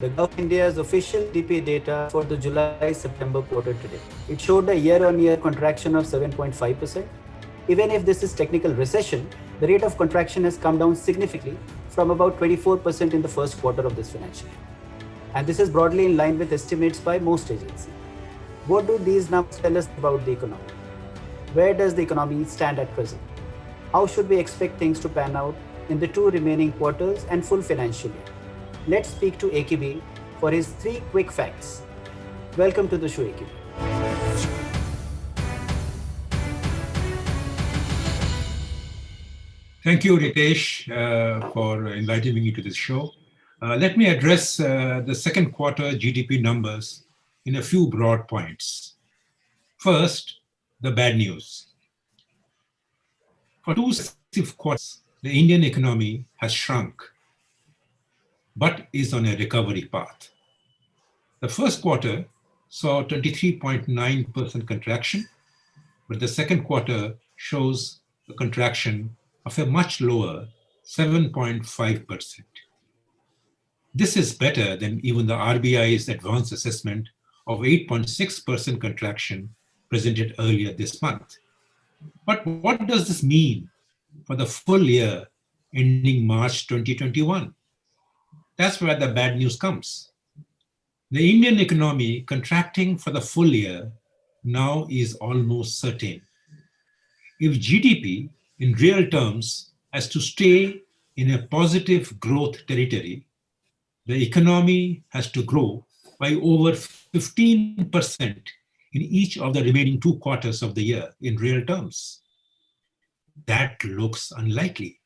The Gulf of India's official GDP data for the July-September quarter today. It showed a year-on-year contraction of 7.5%. Even if this is technical recession, the rate of contraction has come down significantly from about 24% in the first quarter of this financial year. And this is broadly in line with estimates by most agencies. What do these numbers tell us about the economy? Where does the economy stand at present? How should we expect things to pan out in the two remaining quarters and full financial year? Let's speak to AKB for his 3 quick facts. Welcome to the show, AKB. Thank you, Ritesh, for inviting me to this show. Let me address the second quarter GDP numbers in a few broad points. First, the bad news. For 2 successive quarters, the Indian economy has shrunk, but is on a recovery path. The first quarter saw 23.9% contraction, but the second quarter shows a contraction of a much lower 7.5%. This is better than even the RBI's advanced assessment of 8.6% contraction presented earlier this month. But what does this mean for the full year ending March 2021? That's where the bad news comes. The Indian economy contracting for the full year now is almost certain. If GDP in real terms has to stay in a positive growth territory, the economy has to grow by over 15% in each of the remaining 2 quarters of the year in real terms. That looks unlikely.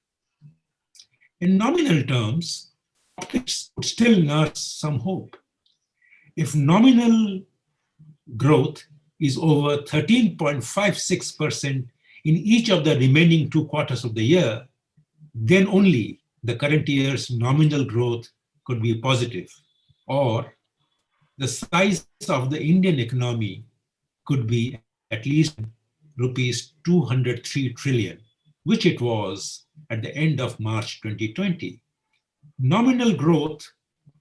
In nominal terms, optics would still nurse some hope. If nominal growth is over 13.56% in each of the remaining 2 quarters of the year, then only the current year's nominal growth could be positive, or the size of the Indian economy could be at least rupees 203 trillion, which it was at the end of March 2020. Nominal growth,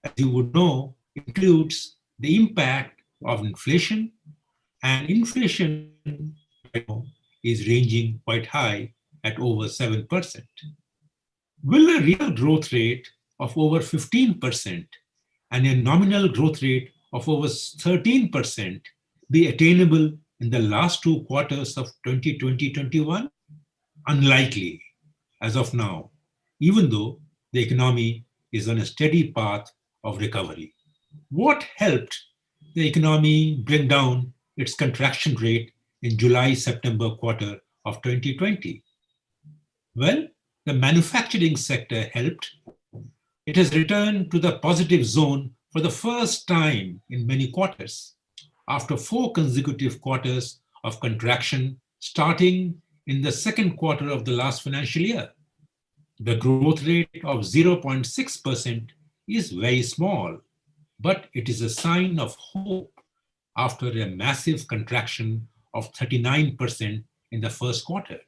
as you would know, includes the impact of inflation, and inflation is ranging quite high at over 7%. Will a real growth rate of over 15% and a nominal growth rate of over 13% be attainable in the last 2 quarters of 2020-21? Unlikely as of now, even though the economy is on a steady path of recovery. What helped the economy bring down its contraction rate in July-September quarter of 2020? Well, the manufacturing sector helped. It has returned to the positive zone for the first time in many quarters, after 4 consecutive quarters of contraction starting in the second quarter of the last financial year. The growth rate of 0.6% is very small, but it is a sign of hope after a massive contraction of 39% in the first quarter.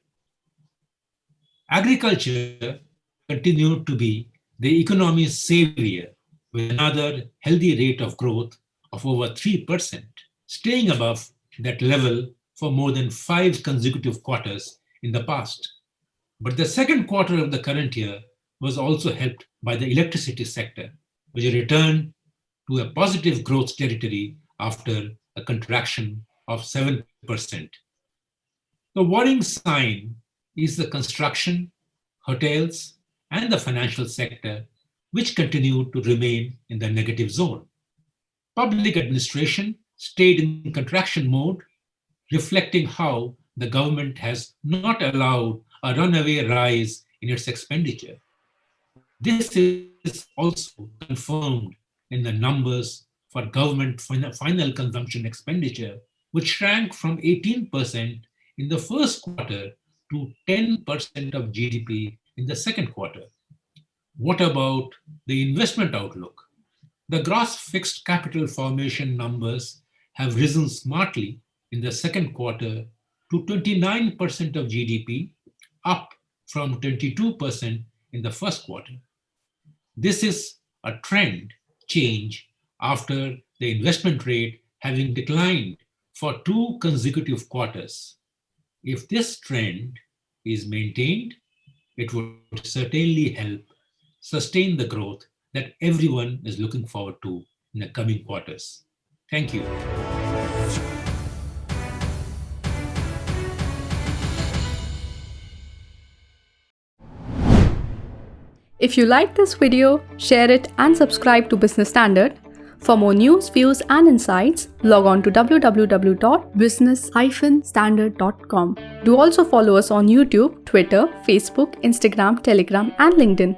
Agriculture continued to be the economy's savior with another healthy rate of growth of over 3%, staying above that level for more than 5 consecutive quarters in the past. But the second quarter of the current year was also helped by the electricity sector, which returned to a positive growth territory after a contraction of 7%. The worrying sign is the construction, hotels, and the financial sector, which continue to remain in the negative zone. Public administration stayed in contraction mode, reflecting how the government has not allowed a runaway rise in its expenditure. This is also confirmed in the numbers for government final consumption expenditure, which shrank from 18% in the first quarter to 10% of GDP in the second quarter. What about the investment outlook? The gross fixed capital formation numbers have risen smartly in the second quarter to 29% of GDP, up from 22% in the first quarter. This is a trend change after the investment rate having declined for 2 consecutive quarters. If this trend is maintained, it would certainly help sustain the growth that everyone is looking forward to in the coming quarters. Thank you. If you like this video, share it and subscribe to Business Standard. For more news, views and insights, log on to www.business-standard.com. Do also follow us on YouTube, Twitter, Facebook, Instagram, Telegram and LinkedIn.